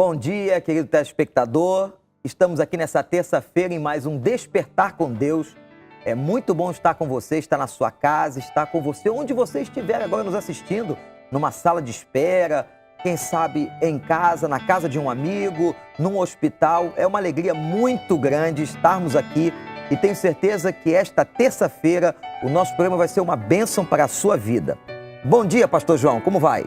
Bom dia, querido telespectador. Estamos aqui nessa terça-feira em mais um Despertar com Deus. É muito bom estar com você, estar na sua casa, estar com você onde você estiver agora nos assistindo, numa sala de espera, quem sabe em casa, na casa de um amigo, num hospital. É uma alegria muito grande estarmos aqui e tenho certeza que esta terça-feira o nosso programa vai ser uma bênção para a sua vida. Bom dia, Pastor João, como vai?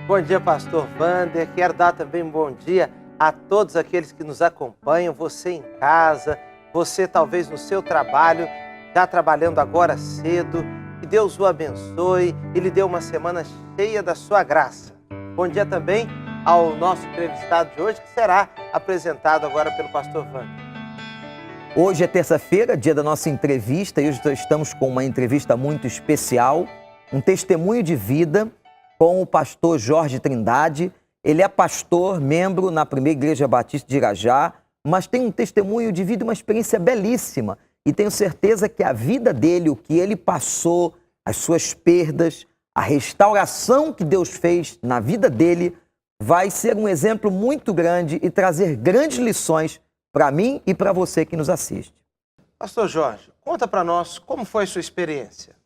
Bom dia, Pastor Wander. Quero dar também um bom dia a todos aqueles que nos acompanham, você em casa, você talvez no seu trabalho, já trabalhando agora cedo. Que Deus o abençoe e lhe dê uma semana cheia da sua graça. Bom dia também ao nosso entrevistado de hoje, que será apresentado agora pelo Pastor Wander. Hoje é terça-feira, dia da nossa entrevista, e hoje estamos com uma entrevista muito especial, um testemunho de vida com o pastor Jorge Trindade. Ele é pastor, membro na Primeira Igreja Batista de Irajá, mas tem um testemunho de vida, uma experiência belíssima. E tenho certeza que a vida dele, o que ele passou, as suas perdas, a restauração que Deus fez na vida dele, vai ser um exemplo muito grande e trazer grandes lições para mim e para você que nos assiste. Pastor Jorge, conta para nós como foi a sua experiência.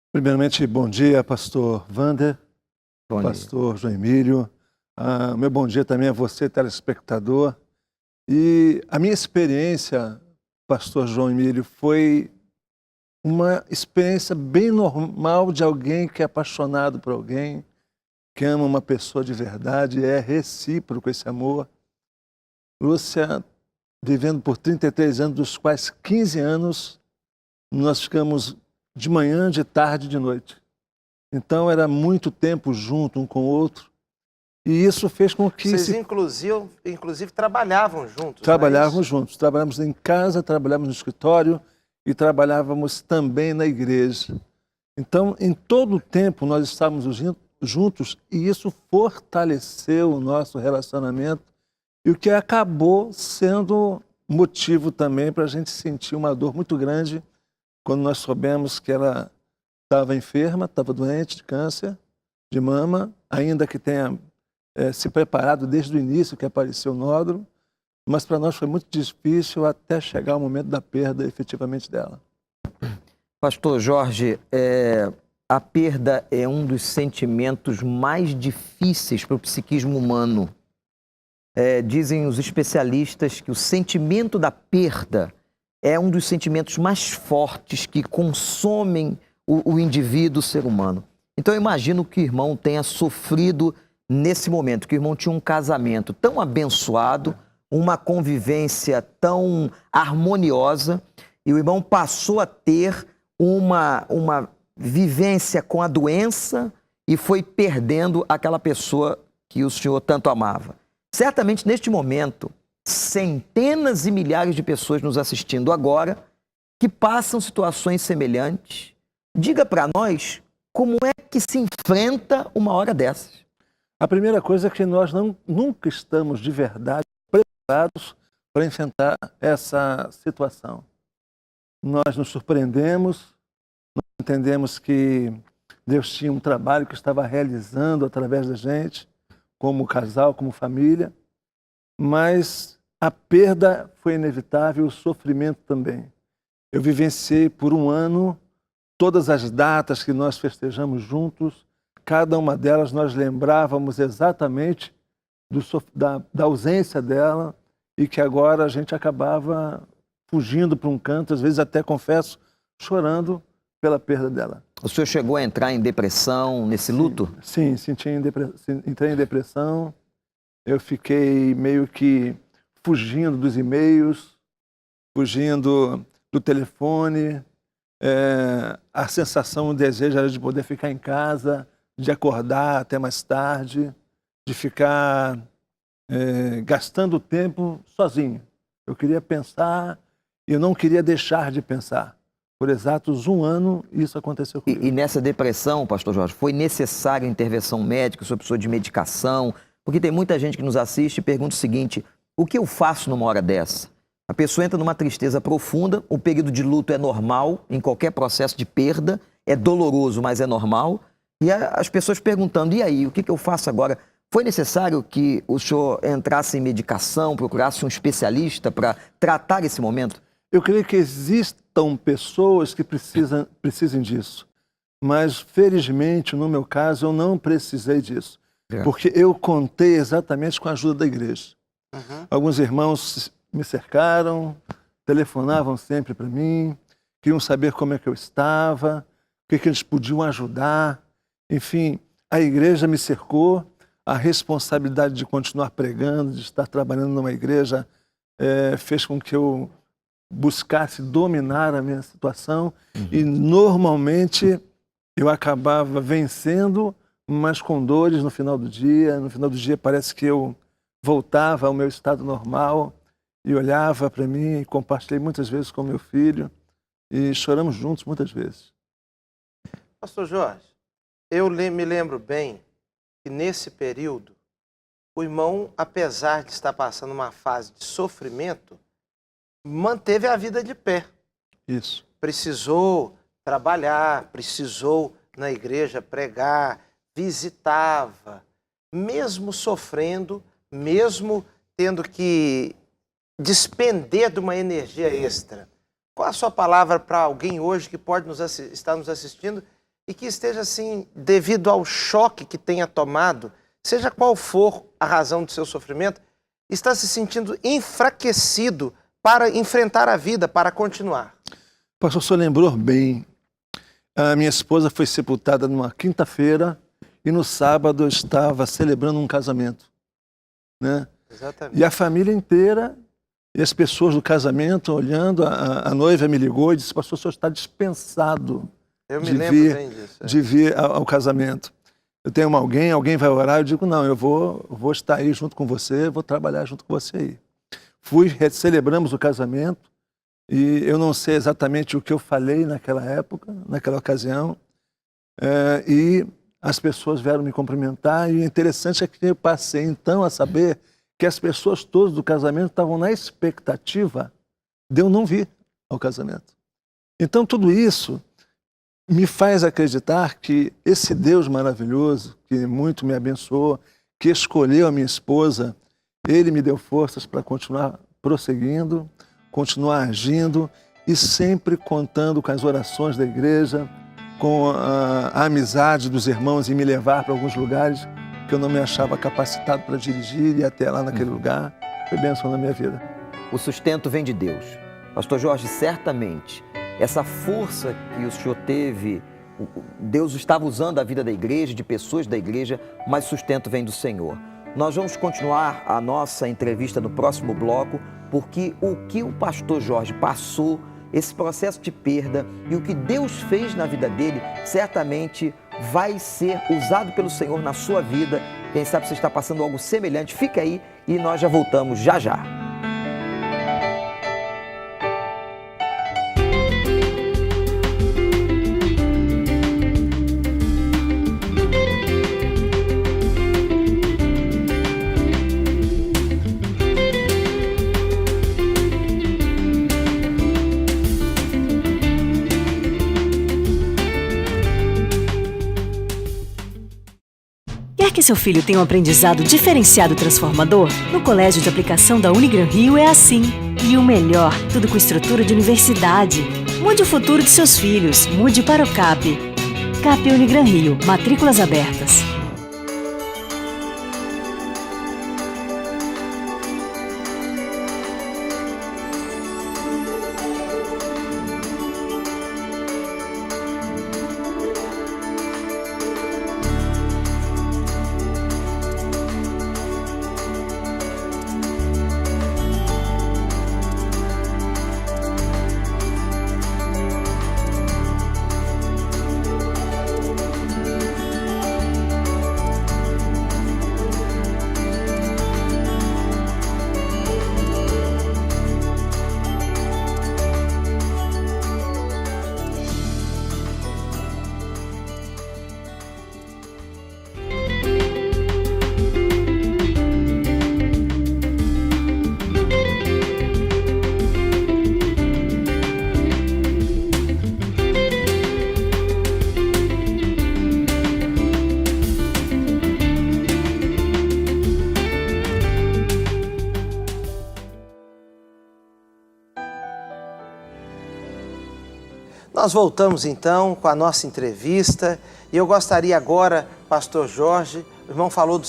Primeiramente, bom dia, pastor Wander, dia. pastor João Emílio. Meu bom dia também a você, telespectador. E a minha experiência, pastor João Emílio, foi uma experiência bem normal de alguém que é apaixonado por alguém, que ama uma pessoa de verdade, é recíproco esse amor. Lúcia, vivendo por 33 anos, dos quais 15 anos, nós ficamos de manhã, de tarde, de noite. Então era muito tempo junto um com o outro. E isso fez com que... Vocês inclusive trabalhavam juntos, Trabalhávamos juntos. Trabalhávamos em casa, trabalhávamos no escritório e trabalhávamos também na igreja. Então, em todo o tempo, nós estávamos juntos e isso fortaleceu o nosso relacionamento e o que acabou sendo motivo também para a gente sentir uma dor muito grande quando nós soubemos que ela estava enferma, estava doente de câncer de mama, ainda que tenha se preparado desde o início que apareceu o nódulo, mas para nós foi muito difícil até chegar o momento da perda efetivamente dela. Pastor Jorge, a perda é um dos sentimentos mais difíceis para o psiquismo humano. Dizem os especialistas que o sentimento da perda é um dos sentimentos mais fortes que consomem o indivíduo, o ser humano. Então eu imagino que o irmão tenha sofrido nesse momento, que o irmão tinha um casamento tão abençoado, uma convivência tão harmoniosa, e o irmão passou a ter uma vivência com a doença e foi perdendo aquela pessoa que o senhor tanto amava. Certamente neste momento, centenas e milhares de pessoas nos assistindo agora que passam situações semelhantes. Diga para nós como é que se enfrenta uma hora dessas. A primeira coisa é que nós nunca estamos de verdade preparados para enfrentar essa situação. Nós nos surpreendemos, nós entendemos que Deus tinha um trabalho que estava realizando através da gente, como casal, como família, mas a perda foi inevitável, o sofrimento também. Eu vivenciei por um ano todas as datas que nós festejamos juntos, cada uma delas nós lembrávamos exatamente da ausência dela e que agora a gente acabava fugindo para um canto, às vezes até, confesso, chorando pela perda dela. O senhor chegou a entrar em depressão nesse luto? Sim, entrei em depressão. Eu fiquei meio que fugindo dos e-mails, fugindo do telefone. A sensação, o desejo era de poder ficar em casa, de acordar até mais tarde, de ficar gastando tempo sozinho. Eu queria pensar e eu não queria deixar de pensar. Por exatos um ano, isso aconteceu comigo. E nessa depressão, pastor Jorge, foi necessária intervenção médica, o senhor precisou de medicação? Porque tem muita gente que nos assiste e pergunta o seguinte: o que eu faço numa hora dessa? A pessoa entra numa tristeza profunda, o período de luto é normal, em qualquer processo de perda, é doloroso, mas é normal. E as pessoas perguntando, e aí, o que eu faço agora? Foi necessário que o senhor entrasse em medicação, procurasse um especialista para tratar esse momento? Eu creio que existam pessoas que precisem disso, mas felizmente, no meu caso, eu não precisei disso, porque eu contei exatamente com a ajuda da igreja. Alguns irmãos me cercaram, telefonavam sempre para mim, queriam saber como é que eu estava, o que eles podiam ajudar. Enfim, a igreja me cercou, a responsabilidade de continuar pregando, de estar trabalhando numa igreja, fez com que eu buscasse dominar a minha situação e normalmente eu acabava vencendo, mas com dores no final do dia. No final do dia parece que eu voltava ao meu estado normal e olhava para mim e compartilhei muitas vezes com meu filho e choramos juntos muitas vezes. Pastor Jorge, eu me lembro bem que nesse período o irmão, apesar de estar passando uma fase de sofrimento, manteve a vida de pé. Isso. Precisou trabalhar, precisou na igreja pregar, visitava, mesmo sofrendo, mesmo tendo que despender de uma energia extra. Qual a sua palavra para alguém hoje que pode estar nos assistindo e que esteja assim, devido ao choque que tenha tomado, seja qual for a razão do seu sofrimento, está se sentindo enfraquecido para enfrentar a vida, para continuar? Pastor, o senhor lembrou bem. A minha esposa foi sepultada numa quinta-feira e no sábado eu estava celebrando um casamento, né? Exatamente. E a família inteira e as pessoas do casamento olhando, a noiva me ligou e disse: pastor, o senhor está dispensado de vir ao casamento. Eu tenho alguém vai orar, eu digo: não, eu vou estar aí junto com você, vou trabalhar junto com você aí. Celebramos o casamento e eu não sei exatamente o que eu falei naquela época, naquela ocasião, e as pessoas vieram me cumprimentar e o interessante é que eu passei então a saber que as pessoas todas do casamento estavam na expectativa de eu não vir ao casamento. Então tudo isso me faz acreditar que esse Deus maravilhoso, que muito me abençoou, que escolheu a minha esposa, Ele me deu forças para continuar prosseguindo, continuar agindo e sempre contando com as orações da igreja, com a amizade dos irmãos em me levar para alguns lugares que eu não me achava capacitado para dirigir e ir até lá naquele lugar. Foi bênção na minha vida. O sustento vem de Deus. Pastor Jorge, certamente, essa força que o senhor teve, Deus estava usando a vida da igreja, de pessoas da igreja, mas o sustento vem do Senhor. Nós vamos continuar a nossa entrevista no próximo bloco, porque o que o pastor Jorge passou, esse processo de perda e o que Deus fez na vida dele, certamente vai ser usado pelo Senhor na sua vida. Quem sabe você está passando algo semelhante, fica aí e nós já voltamos já já. Quer que seu filho tenha um aprendizado diferenciado e transformador? No Colégio de Aplicação da Unigran Rio é assim. E o melhor, tudo com estrutura de universidade. Mude o futuro de seus filhos. Mude para o CAP. CAP Unigran Rio. Matrículas abertas. Nós voltamos então com a nossa entrevista e eu gostaria agora, pastor Jorge, o irmão falou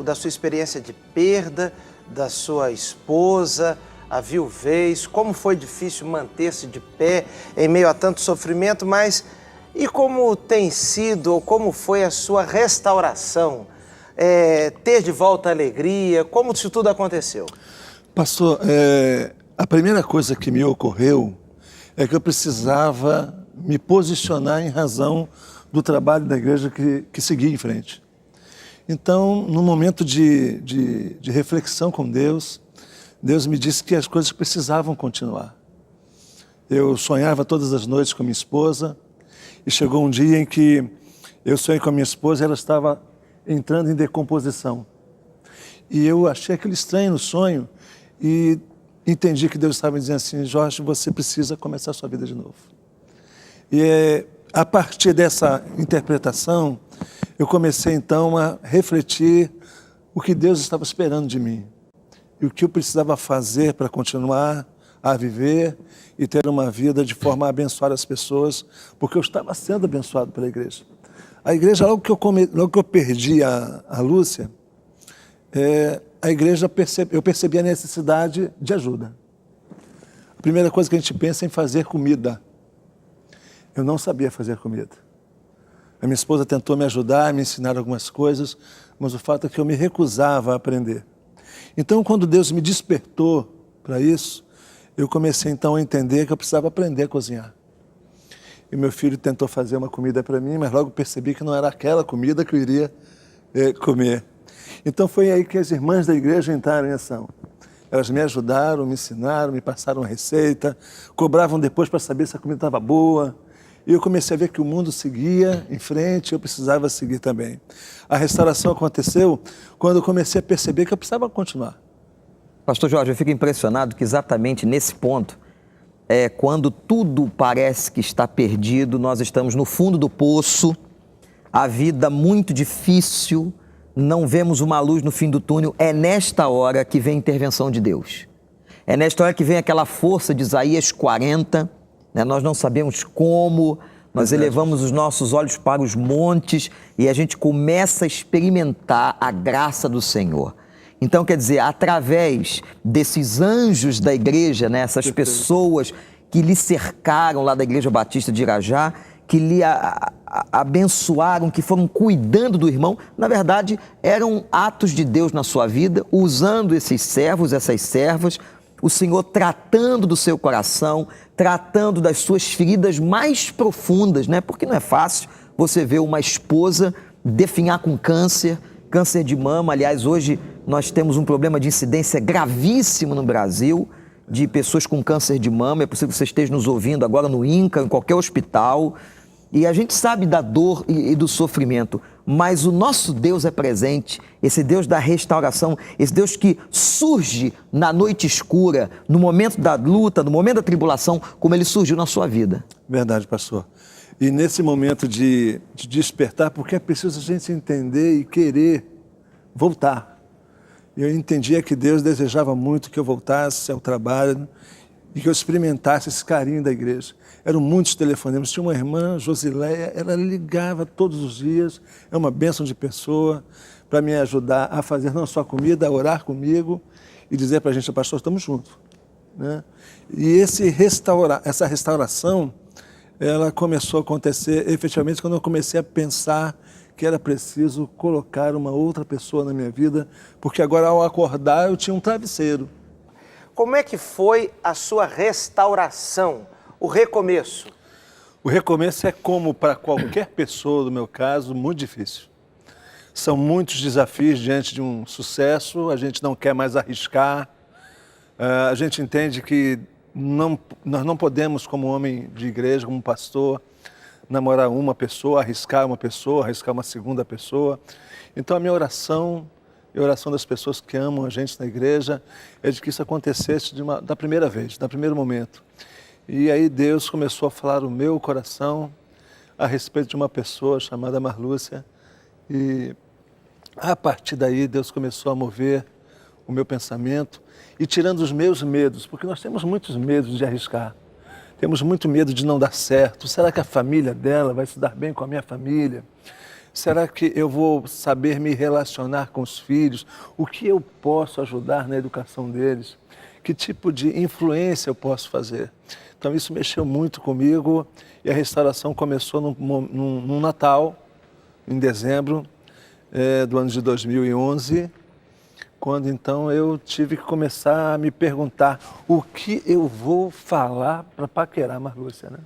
da sua experiência de perda, da sua esposa, a viuvez, como foi difícil manter-se de pé em meio a tanto sofrimento, mas e como tem sido ou como foi a sua restauração? Ter de volta a alegria, como isso tudo aconteceu? Pastor, a primeira coisa que me ocorreu é que eu precisava me posicionar em razão do trabalho da igreja que seguia em frente. Então, no momento de reflexão com Deus, Deus me disse que as coisas precisavam continuar. Eu sonhava todas as noites com minha esposa e chegou um dia em que eu sonhei com a minha esposa e ela estava entrando em decomposição. E eu achei aquilo estranho no sonho e entendi que Deus estava me dizendo assim: Jorge, você precisa começar a sua vida de novo. E a partir dessa interpretação, eu comecei então a refletir o que Deus estava esperando de mim e o que eu precisava fazer para continuar a viver e ter uma vida de forma a abençoar as pessoas, porque eu estava sendo abençoado pela igreja. A igreja, logo que eu perdi a Lúcia, a igreja eu percebi a necessidade de ajuda. A primeira coisa que a gente pensa é em fazer comida. Eu não sabia fazer comida. A minha esposa tentou me ajudar, me ensinar algumas coisas, mas o fato é que eu me recusava a aprender. Então, quando Deus me despertou para isso, eu comecei então a entender que eu precisava aprender a cozinhar. E meu filho tentou fazer uma comida para mim, mas logo percebi que não era aquela comida que eu iria comer. Então foi aí que as irmãs da igreja entraram em ação. Elas me ajudaram, me ensinaram, me passaram a receita, cobravam depois para saber se a comida estava boa. E eu comecei a ver que o mundo seguia em frente, eu precisava seguir também. A restauração aconteceu quando eu comecei a perceber que eu precisava continuar. Pastor Jorge, eu fico impressionado que exatamente nesse ponto, quando tudo parece que está perdido, nós estamos no fundo do poço, a vida muito difícil, não vemos uma luz no fim do túnel, é nesta hora que vem a intervenção de Deus. É nesta hora que vem aquela força de Isaías 40, né? Nós não sabemos como, nós elevamos os nossos olhos para os montes e a gente começa a experimentar a graça do Senhor. Então, quer dizer, através desses anjos da igreja, né, essas pessoas que lhe cercaram lá da Igreja Batista de Irajá, que lhe abençoaram, que foram cuidando do irmão, na verdade, eram atos de Deus na sua vida, usando esses servos, essas servas, o Senhor tratando do seu coração, tratando das suas feridas mais profundas, né? Porque não é fácil você ver uma esposa definhar com câncer de mama. Aliás, hoje nós temos um problema de incidência gravíssimo no Brasil, de pessoas com câncer de mama. É possível que você esteja nos ouvindo agora no INCA, em qualquer hospital. E a gente sabe da dor e do sofrimento, mas o nosso Deus é presente, esse Deus da restauração, esse Deus que surge na noite escura, no momento da luta, no momento da tribulação, como ele surgiu na sua vida. Verdade, pastor. E nesse momento de despertar, porque é preciso a gente entender e querer voltar. Eu entendia que Deus desejava muito que eu voltasse ao trabalho e que eu experimentasse esse carinho da igreja. Eram muitos telefonemas. Tinha uma irmã, Josileia, ela ligava todos os dias, é uma bênção de pessoa, para me ajudar a fazer não só comida, a orar comigo e dizer para a gente: pastor, estamos juntos, né? E essa restauração, ela começou a acontecer efetivamente quando eu comecei a pensar que era preciso colocar uma outra pessoa na minha vida, porque agora ao acordar eu tinha um travesseiro. Como é que foi a sua restauração, o recomeço? O recomeço é, como para qualquer pessoa, no meu caso, muito difícil. São muitos desafios diante de um sucesso, a gente não quer mais arriscar, a gente entende que nós não podemos, como homem de igreja, como pastor, namorar uma pessoa, arriscar uma segunda pessoa. Então a minha oração e a oração das pessoas que amam a gente na igreja é de que isso acontecesse da primeira vez, do primeiro momento. E aí Deus começou a falar o meu coração a respeito de uma pessoa chamada Marlúcia. E a partir daí Deus começou a mover o meu pensamento e tirando os meus medos, porque nós temos muitos medos de arriscar. temos muito medo de não dar certo. Será que a família dela vai se dar bem com a minha família? Será que eu vou saber me relacionar com os filhos? O que eu posso ajudar na educação deles? Que tipo de influência eu posso fazer? Então isso mexeu muito comigo e a restauração começou no Natal, em dezembro do ano de 2011, quando então eu tive que começar a me perguntar o que eu vou falar para paquerar a Marlúcia, né?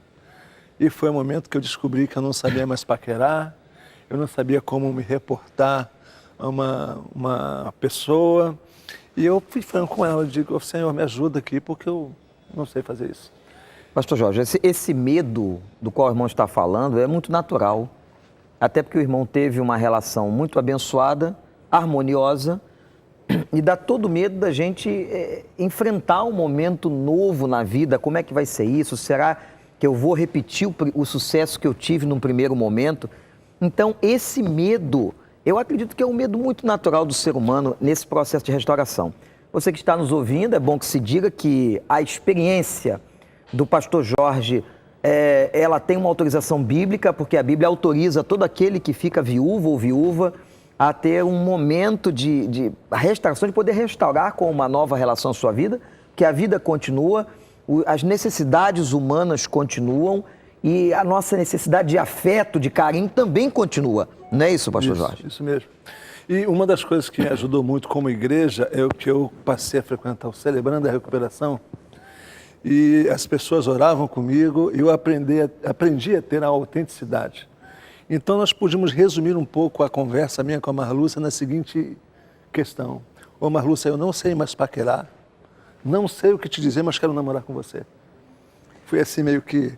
E foi o momento que eu descobri que eu não sabia mais paquerar, eu não sabia como me reportar a uma pessoa. E eu fui franco com ela, digo, Senhor, me ajuda aqui, porque eu não sei fazer isso. Pastor Jorge, esse medo do qual o irmão está falando é muito natural, até porque o irmão teve uma relação muito abençoada, harmoniosa, e dá todo medo da gente enfrentar um momento novo na vida. Como é que vai ser isso? Será que eu vou repetir o sucesso que eu tive num primeiro momento? Então, esse medo, eu acredito que é um medo muito natural do ser humano nesse processo de restauração. Você que está nos ouvindo, é bom que se diga que a experiência do pastor Jorge, ela tem uma autorização bíblica, porque a Bíblia autoriza todo aquele que fica viúvo ou viúva a ter um momento de restauração, de poder restaurar com uma nova relação a sua vida, que a vida continua, as necessidades humanas continuam e a nossa necessidade de afeto, de carinho também continua. Não é isso, pastor Jorge? Isso mesmo. E uma das coisas que me ajudou muito como igreja é o que eu passei a frequentar o Celebrando a Recuperação, e as pessoas oravam comigo e eu aprendi a ter a autenticidade. Então nós podíamos resumir um pouco a conversa minha com a Marlúcia na seguinte questão: ô Marlúcia, eu não sei mais paquerar, não sei o que te dizer, mas quero namorar com você. Fui assim meio que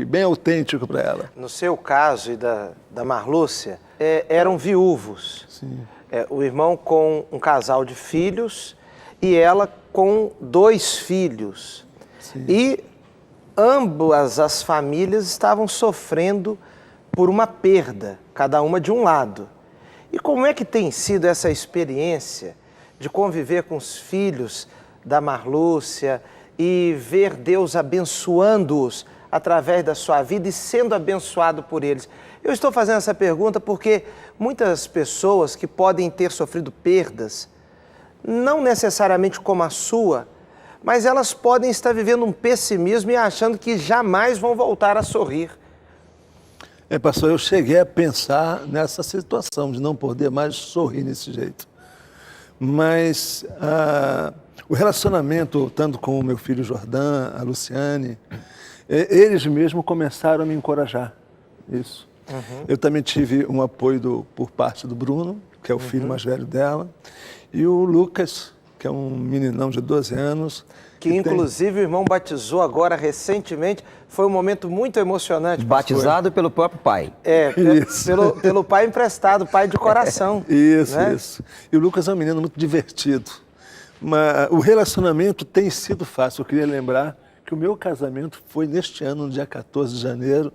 bem autêntico para ela. No seu caso e da Marlúcia, eram viúvos. Sim. O irmão com um casal de filhos e ela com 2 filhos. Sim. E ambas as famílias estavam sofrendo por uma perda, cada uma de um lado. E como é que tem sido essa experiência de conviver com os filhos da Marlúcia e ver Deus abençoando-os através da sua vida e sendo abençoado por eles? Eu estou fazendo essa pergunta porque muitas pessoas que podem ter sofrido perdas, não necessariamente como a sua, mas elas podem estar vivendo um pessimismo e achando que jamais vão voltar a sorrir. Pastor, eu cheguei a pensar nessa situação de não poder mais sorrir desse jeito. Mas o relacionamento, tanto com o meu filho Jordan, a Luciane, eles mesmos começaram a me encorajar. Isso. Uhum. Eu também tive um apoio por parte do Bruno, que é o filho mais velho dela, e o Lucas, que é um meninão de 12 anos. Que inclusive o irmão batizou agora recentemente. Foi um momento muito emocionante. Batizado pelo próprio pai. Pelo pai emprestado, pai de coração. Isso, né? Isso. E o Lucas é um menino muito divertido. Mas o relacionamento tem sido fácil. Eu queria lembrar que o meu casamento foi neste ano, no dia 14 de janeiro.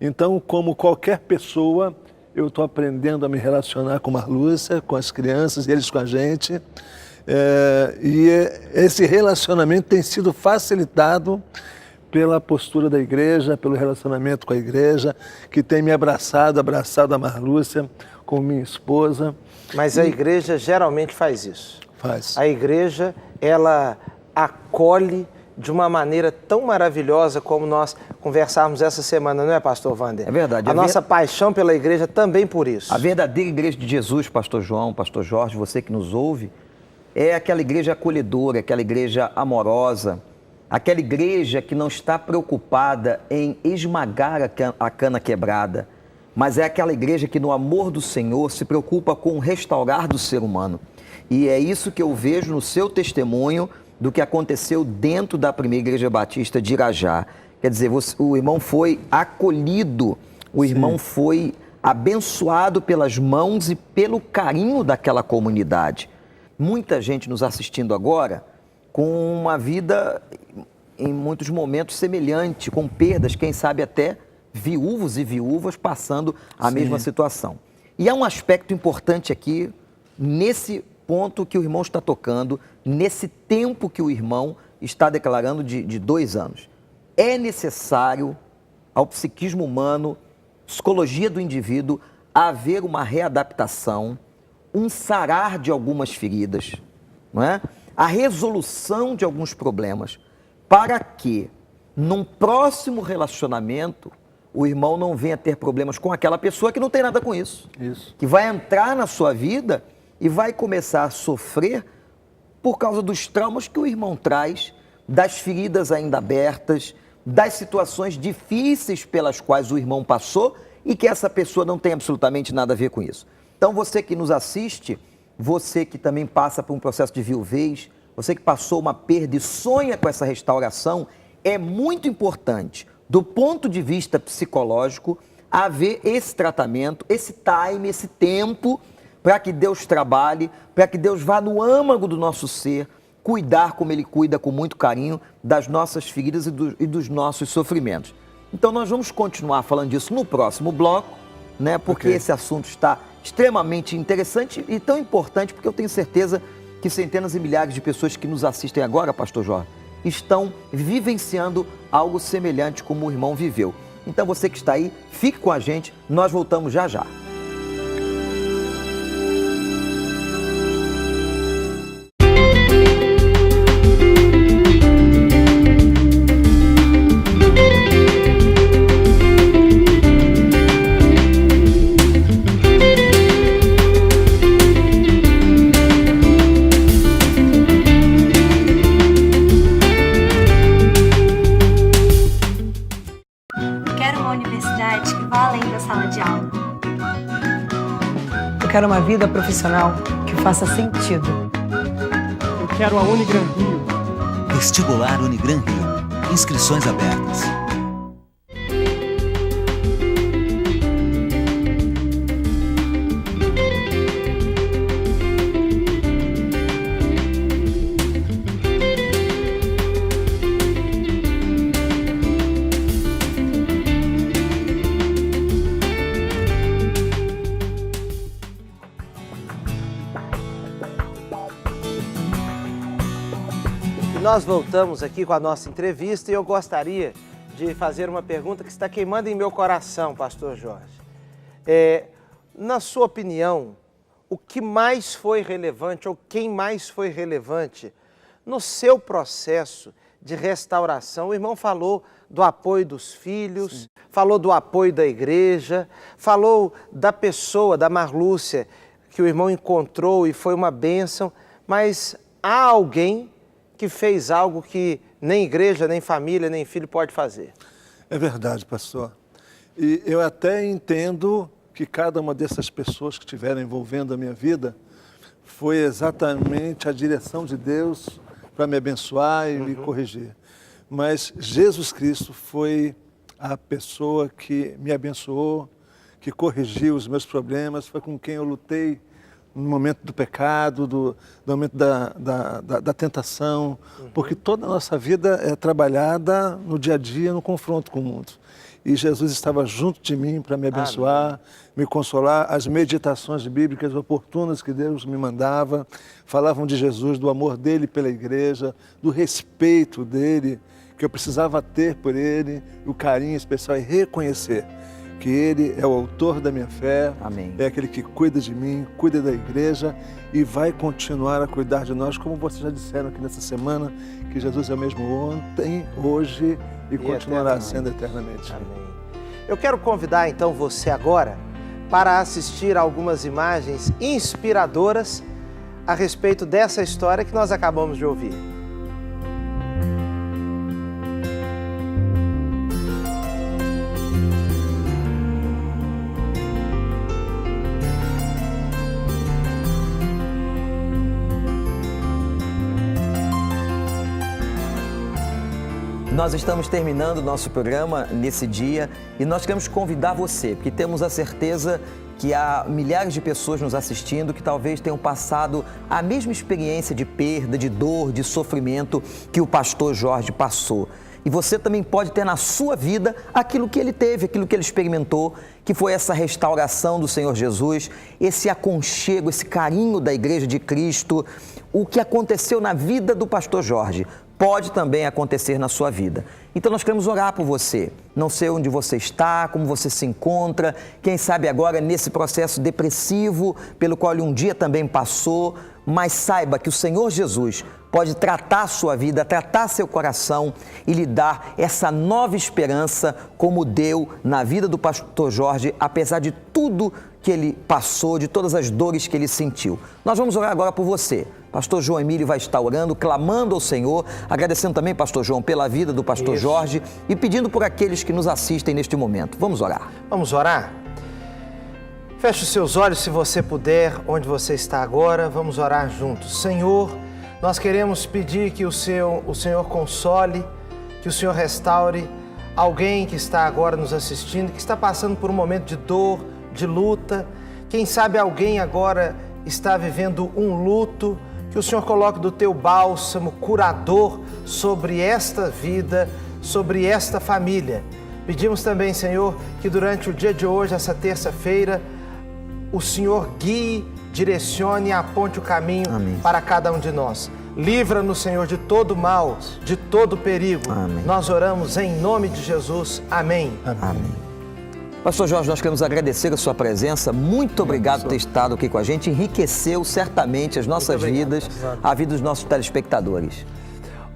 Então, como qualquer pessoa, eu estou aprendendo a me relacionar com a Marlúcia, com as crianças, e eles com a gente. E esse relacionamento tem sido facilitado pela postura da igreja, pelo relacionamento com a igreja, que tem me abraçado a Marlúcia como minha esposa. Mas a igreja geralmente faz isso. Faz. A igreja, ela acolhe de uma maneira tão maravilhosa como nós conversarmos essa semana, não é, pastor Wander? É verdade. A nossa paixão pela igreja também por isso. A verdadeira igreja de Jesus, pastor João, pastor Jorge, você que nos ouve, é aquela igreja acolhedora, aquela igreja amorosa, aquela igreja que não está preocupada em esmagar a cana quebrada, mas é aquela igreja que no amor do Senhor se preocupa com o restaurar do ser humano. E é isso que eu vejo no seu testemunho do que aconteceu dentro da primeira igreja batista de Irajá. Quer dizer, o irmão foi acolhido, o irmão foi abençoado pelas mãos e pelo carinho daquela comunidade. Muita gente nos assistindo agora com uma vida, em muitos momentos, semelhante, com perdas, quem sabe até viúvos e viúvas passando a mesma situação. E há um aspecto importante aqui, nesse ponto que o irmão está tocando, nesse tempo que o irmão está declarando de 2 anos. é necessário ao psiquismo humano, psicologia do indivíduo, haver uma readaptação, um sarar de algumas feridas, não é? A resolução de alguns problemas, para que, num próximo relacionamento, o irmão não venha ter problemas com aquela pessoa que não tem nada com isso. Que vai entrar na sua vida e vai começar a sofrer por causa dos traumas que o irmão traz, das feridas ainda abertas, das situações difíceis pelas quais o irmão passou e que essa pessoa não tem absolutamente nada a ver com isso. Então, você que nos assiste, você que também passa por um processo de viuvez, você que passou uma perda e sonha com essa restauração, é muito importante, do ponto de vista psicológico, haver esse tratamento, esse time, esse tempo, para que Deus trabalhe, para que Deus vá no âmago do nosso ser, cuidar como Ele cuida com muito carinho das nossas feridas e dos nossos sofrimentos. Então nós vamos continuar falando disso no próximo bloco, né? Porque esse assunto está extremamente interessante e tão importante, porque eu tenho certeza que centenas e milhares de pessoas que nos assistem agora, Pastor Jorge, estão vivenciando algo semelhante como o irmão viveu. Então você que está aí, fique com a gente, nós voltamos já já. Eu quero uma vida profissional que faça sentido. Eu quero a Unigran Rio. Vestibular Unigran Rio. Inscrições abertas. Nós voltamos aqui com a nossa entrevista e eu gostaria de fazer uma pergunta que está queimando em meu coração, Pastor Jorge. Na sua opinião, o que mais foi relevante ou quem mais foi relevante no seu processo de restauração? O irmão falou do apoio dos filhos, falou do apoio da igreja, falou da pessoa, da Marlúcia, que o irmão encontrou e foi uma bênção, mas há alguém que fez algo que nem igreja, nem família, nem filho pode fazer. É verdade, pastor. E eu até entendo que cada uma dessas pessoas que estiveram envolvendo a minha vida foi exatamente a direção de Deus para me abençoar e me corrigir. Mas Jesus Cristo foi a pessoa que me abençoou, que corrigiu os meus problemas, foi com quem eu lutei no momento do pecado, no momento da tentação, porque toda a nossa vida é trabalhada no dia a dia, no confronto com o mundo. E Jesus estava junto de mim para me abençoar, me consolar. As meditações bíblicas oportunas que Deus me mandava falavam de Jesus, do amor dele pela igreja, do respeito dele, que eu precisava ter por ele, o carinho especial e reconhecer que Ele é o autor da minha fé, Amém. É aquele que cuida de mim, cuida da igreja e vai continuar a cuidar de nós, como vocês já disseram aqui nessa semana, que Jesus é o mesmo ontem, hoje e continuará sendo eternamente. Amém. Eu quero convidar então você agora para assistir a algumas imagens inspiradoras a respeito dessa história que nós acabamos de ouvir. Nós estamos terminando o nosso programa nesse dia e nós queremos convidar você, porque temos a certeza que há milhares de pessoas nos assistindo que talvez tenham passado a mesma experiência de perda, de dor, de sofrimento que o pastor Jorge passou. E você também pode ter na sua vida aquilo que ele teve, aquilo que ele experimentou, que foi essa restauração do Senhor Jesus, esse aconchego, esse carinho da Igreja de Cristo. O que aconteceu na vida do pastor Jorge pode também acontecer na sua vida. Então nós queremos orar por você. Não sei onde você está, como você se encontra, quem sabe agora nesse processo depressivo pelo qual um dia também passou, mas saiba que o Senhor Jesus pode tratar a sua vida, tratar seu coração e lhe dar essa nova esperança como deu na vida do pastor Jorge, apesar de tudo que ele passou, de todas as dores que ele sentiu. Nós vamos orar agora por você. Pastor João Emílio vai estar orando, clamando ao Senhor, agradecendo também, pastor João, pela vida do pastor Jorge e pedindo por aqueles que nos assistem neste momento. Vamos orar. Vamos orar? Feche os seus olhos se você puder, onde você está agora. Vamos orar juntos. Senhor, nós queremos pedir que o Senhor console, que o Senhor restaure alguém que está agora nos assistindo, que está passando por um momento de dor, de luta. Quem sabe alguém agora está vivendo um luto, que o Senhor coloque do teu bálsamo curador sobre esta vida, sobre esta família. Pedimos também, Senhor, que durante o dia de hoje, essa terça-feira, o Senhor guie, direcione e aponte o caminho para cada um de nós. Livra-nos, Senhor, de todo mal, de todo perigo. Amém. Nós oramos em nome de Jesus. Amém. Amém. Pastor Jorge, nós queremos agradecer a sua presença. Muito obrigado por ter estado aqui com a gente. Enriqueceu certamente as nossas vidas, a vida dos nossos telespectadores.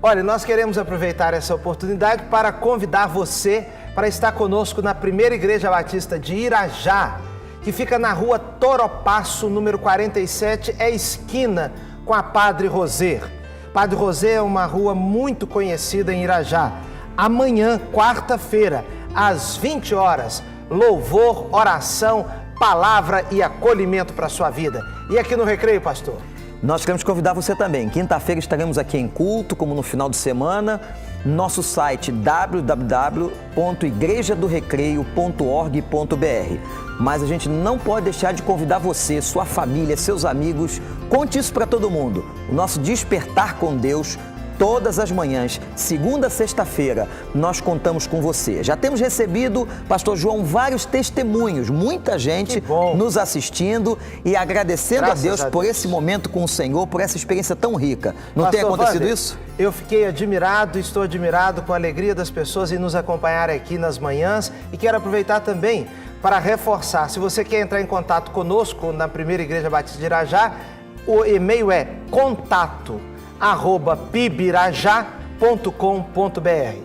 Olha, nós queremos aproveitar essa oportunidade para convidar você para estar conosco na Primeira Igreja Batista de Irajá, que fica na rua Toropaço, número 47, é esquina com a Padre Roser. Padre Roser é uma rua muito conhecida em Irajá. Amanhã, quarta-feira, às 20 horas, louvor, oração, palavra e acolhimento para a sua vida. E aqui no Recreio, pastor? Nós queremos convidar você também. Quinta-feira estaremos aqui em culto, como no final de semana. Nosso site www.igrejadorecreio.org.br. Mas a gente não pode deixar de convidar você, sua família, seus amigos. Conte isso para todo mundo. O nosso Despertar com Deus, todas as manhãs, segunda a sexta-feira, nós contamos com você. Já temos recebido, pastor João, vários testemunhos, muita gente nos assistindo e agradecendo a Deus por esse momento com o Senhor, por essa experiência tão rica. Não tem acontecido isso? Eu fiquei admirado, estou admirado com a alegria das pessoas em nos acompanhar aqui nas manhãs e quero aproveitar também para reforçar, se você quer entrar em contato conosco na Primeira Igreja Batista de Irajá, o e-mail é contato@pibirajá.com.br.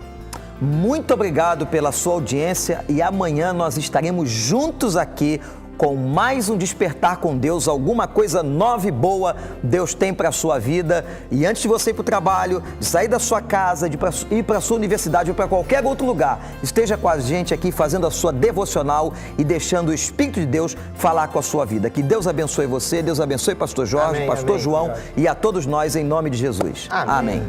Muito obrigado pela sua audiência e amanhã nós estaremos juntos aqui com mais um Despertar com Deus, alguma coisa nova e boa Deus tem para a sua vida. E antes de você ir para o trabalho, de sair da sua casa, de ir para a sua universidade ou para qualquer outro lugar, esteja com a gente aqui fazendo a sua devocional e deixando o Espírito de Deus falar com a sua vida. Que Deus abençoe você, Deus abençoe pastor Jorge, pastor João e a todos nós em nome de Jesus. Amém.